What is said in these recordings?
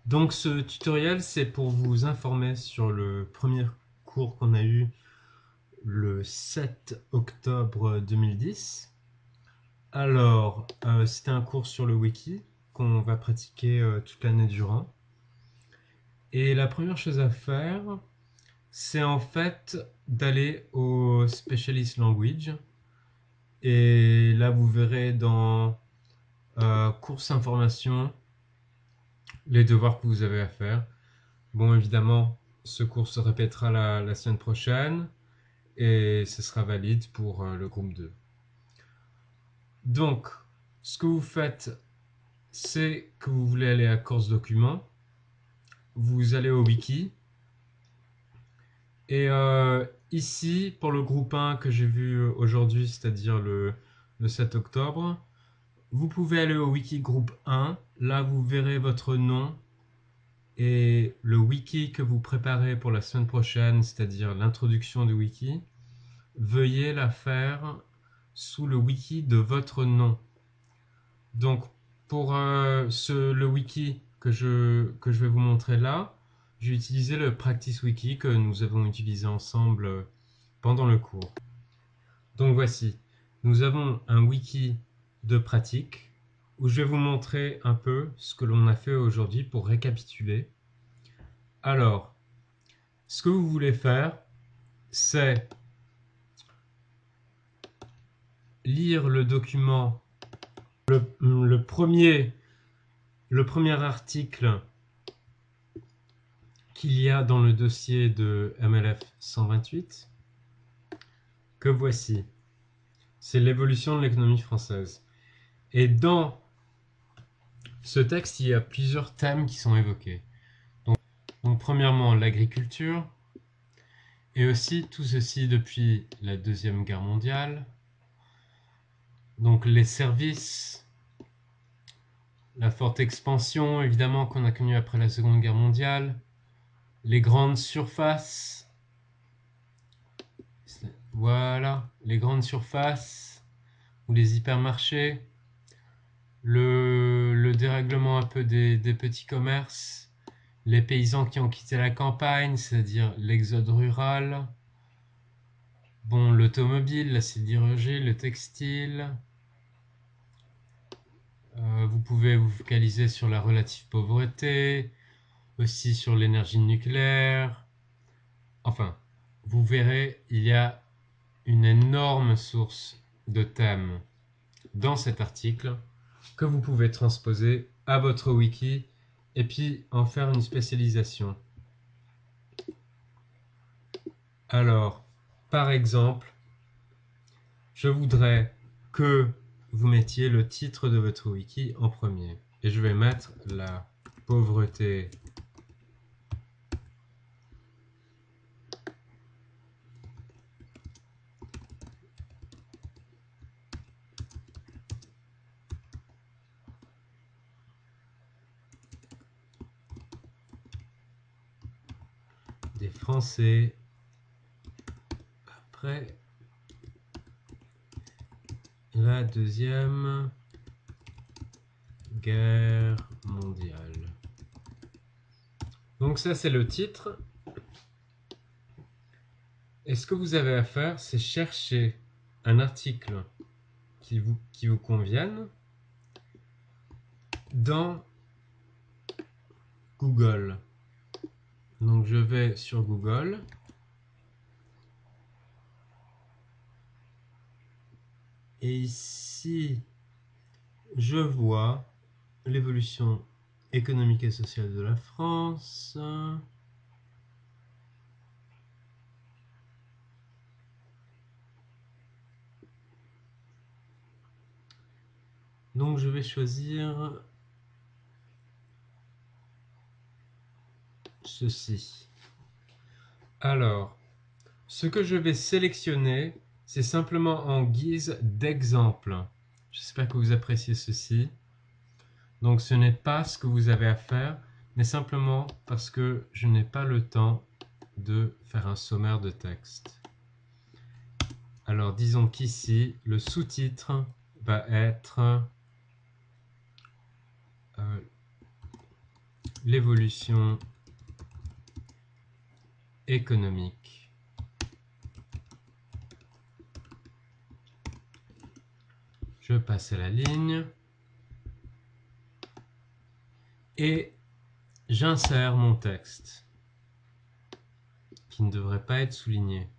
Donc ce tutoriel, c'est pour vous informer sur le premier cours qu'on a eu le 7 octobre 2010. Alors, c'était un cours sur le wiki qu'on va pratiquer toute l'année durant. Et la première chose à faire, c'est en fait d'aller au Specialist Language. Et là, vous verrez dans course information les devoirs que vous avez à faire. Bon, évidemment, ce cours se répétera la semaine prochaine et ce sera valide pour le groupe 2. Donc, ce que vous faites, c'est que vous voulez aller à Course Documents, vous allez au wiki et ici, pour le groupe 1 que j'ai vu aujourd'hui, c'est-à-dire le 7 octobre, vous pouvez aller au wiki groupe 1, là vous verrez votre nom et le wiki que vous préparez pour la semaine prochaine, c'est-à-dire l'introduction du wiki. Veuillez la faire sous le wiki de votre nom. Donc, pour le wiki que je vais vous montrer là, j'ai utilisé le Practice Wiki que nous avons utilisé ensemble pendant le cours. Donc voici, nous avons un wiki de pratique où je vais vous montrer un peu ce que l'on a fait aujourd'hui pour récapituler. Alors, ce que vous voulez faire, c'est lire le document, le premier article qu'il y a dans le dossier de MLF 128, que voici. C'est l'évolution de l'économie française. Et dans ce texte, il y a plusieurs thèmes qui sont évoqués. Donc premièrement, l'agriculture, et aussi tout ceci depuis la Deuxième Guerre mondiale. Donc les services, la forte expansion évidemment qu'on a connue après la Seconde Guerre mondiale, les grandes surfaces, voilà, les grandes surfaces ou les hypermarchés, le dérèglement un peu des petits commerces, les paysans qui ont quitté la campagne, c'est-à-dire l'exode rural, bon, l'automobile, la sidérurgie, le textile. Vous pouvez vous focaliser sur la relative pauvreté, aussi sur l'énergie nucléaire. Enfin, vous verrez, il y a une énorme source de thèmes dans cet article que vous pouvez transposer à votre wiki et puis en faire une spécialisation. Alors, par exemple, je voudrais que vous mettiez le titre de votre wiki en premier. Et je vais mettre la pauvreté des Français après la Deuxième Guerre mondiale. Donc ça, c'est le titre. Et ce que vous avez à faire, c'est chercher un article qui vous convienne dans Google. Donc je vais sur Google. Et ici, je vois l'évolution économique et sociale de la France. Donc je vais choisir ceci. Alors, ce que je vais sélectionner, c'est simplement en guise d'exemple. J'espère que vous appréciez ceci. Donc ce n'est pas ce que vous avez à faire, mais simplement parce que je n'ai pas le temps de faire un sommaire de texte. Alors disons qu'ici, le sous-titre va être l'évolution économique je passe à la ligne et j'insère mon texte qui ne devrait pas être souligné.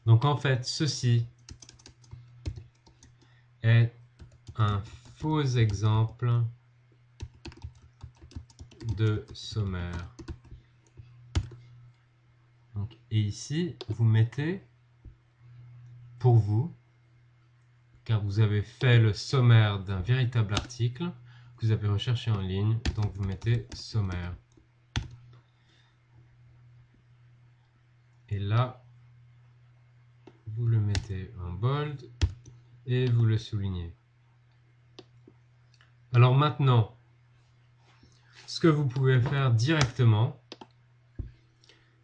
Donc en fait, ceci est un faux exemple de sommaire. Donc, et ici, vous mettez pour vous, car vous avez fait le sommaire d'un véritable article que vous avez recherché en ligne, donc vous mettez sommaire. Et là, vous le mettez en bold et vous le soulignez. Alors maintenant, ce que vous pouvez faire directement,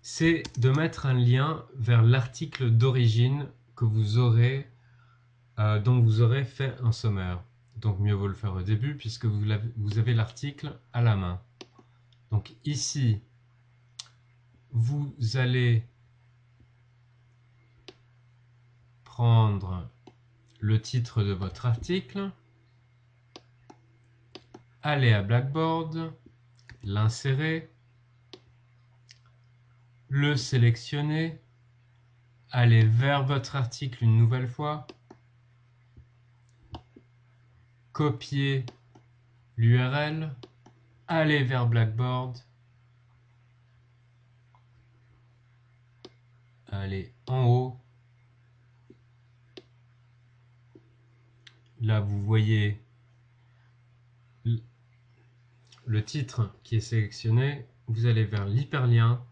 c'est de mettre un lien vers l'article d'origine que vous aurez, dont vous aurez fait un sommaire. Donc mieux vaut le faire au début puisque vous avez l'article à la main. Donc ici, vous allez prendre le titre de votre article, aller à Blackboard, l'insérer, le sélectionner, aller vers votre article une nouvelle fois, copier l'URL, aller vers Blackboard, aller en haut. Là, vous voyez le titre qui est sélectionné. Vous allez vers l'hyperlien,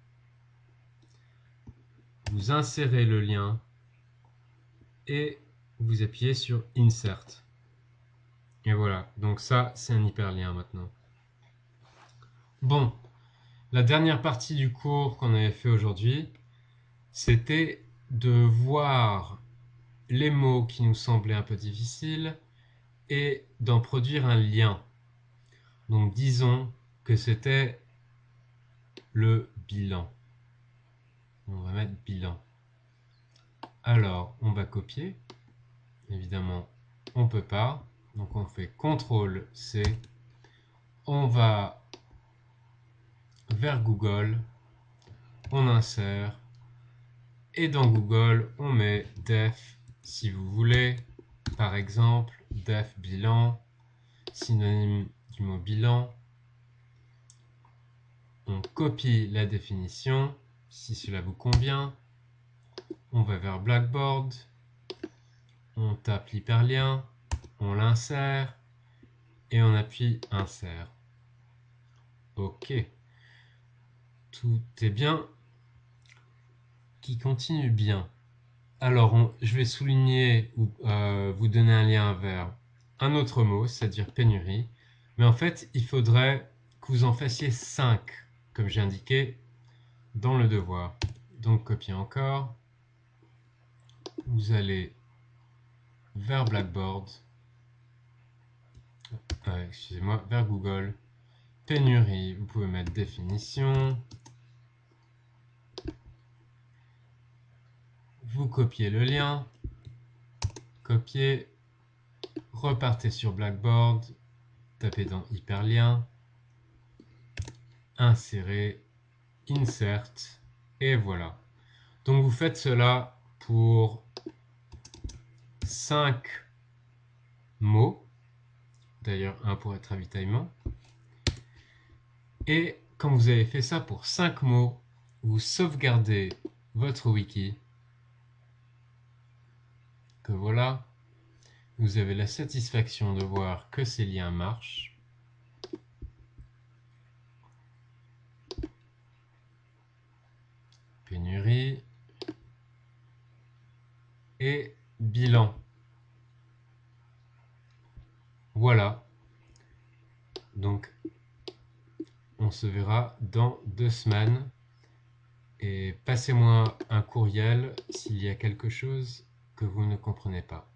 vous insérez le lien et vous appuyez sur Insert. Et voilà, donc ça, c'est un hyperlien maintenant. Bon, la dernière partie du cours qu'on avait fait aujourd'hui, c'était de voir les mots qui nous semblaient un peu difficiles et d'en produire un lien. Donc disons que c'était le bilan. On va mettre bilan. Alors, on va copier. Évidemment, on ne peut pas. Donc on fait CTRL-C. On va vers Google. On insère. Et dans Google, on met def si vous voulez. Par exemple, def bilan, synonyme du mot bilan. On copie la définition, si cela vous convient. On va vers Blackboard. On tape l'hyperlien. On l'insère. Et on appuie Insert. OK. Tout est bien. Qui continue bien. Alors, je vais souligner ou vous donner un lien vers un autre mot, c'est-à-dire pénurie. Mais en fait, il faudrait que vous en fassiez 5, comme j'ai indiqué dans le devoir. Donc, copier encore. Vous allez vers Blackboard. Excusez-moi, vers Google. Pénurie, vous pouvez mettre définition. Vous copiez le lien. Copier. Repartez sur Blackboard. Tapez dans hyperlien. Insérer. Insert. Et voilà. Donc vous faites cela pour 5 mots. D'ailleurs, un pour être ravitaillement. Et quand vous avez fait ça pour 5 mots, vous sauvegardez votre wiki. Que voilà. Vous avez la satisfaction de voir que ces liens marchent. Pénurie. Et bilan. Voilà. Donc, on se verra dans 2 semaines. et passez-moi un courriel s'il y a quelque chose que vous ne comprenez pas.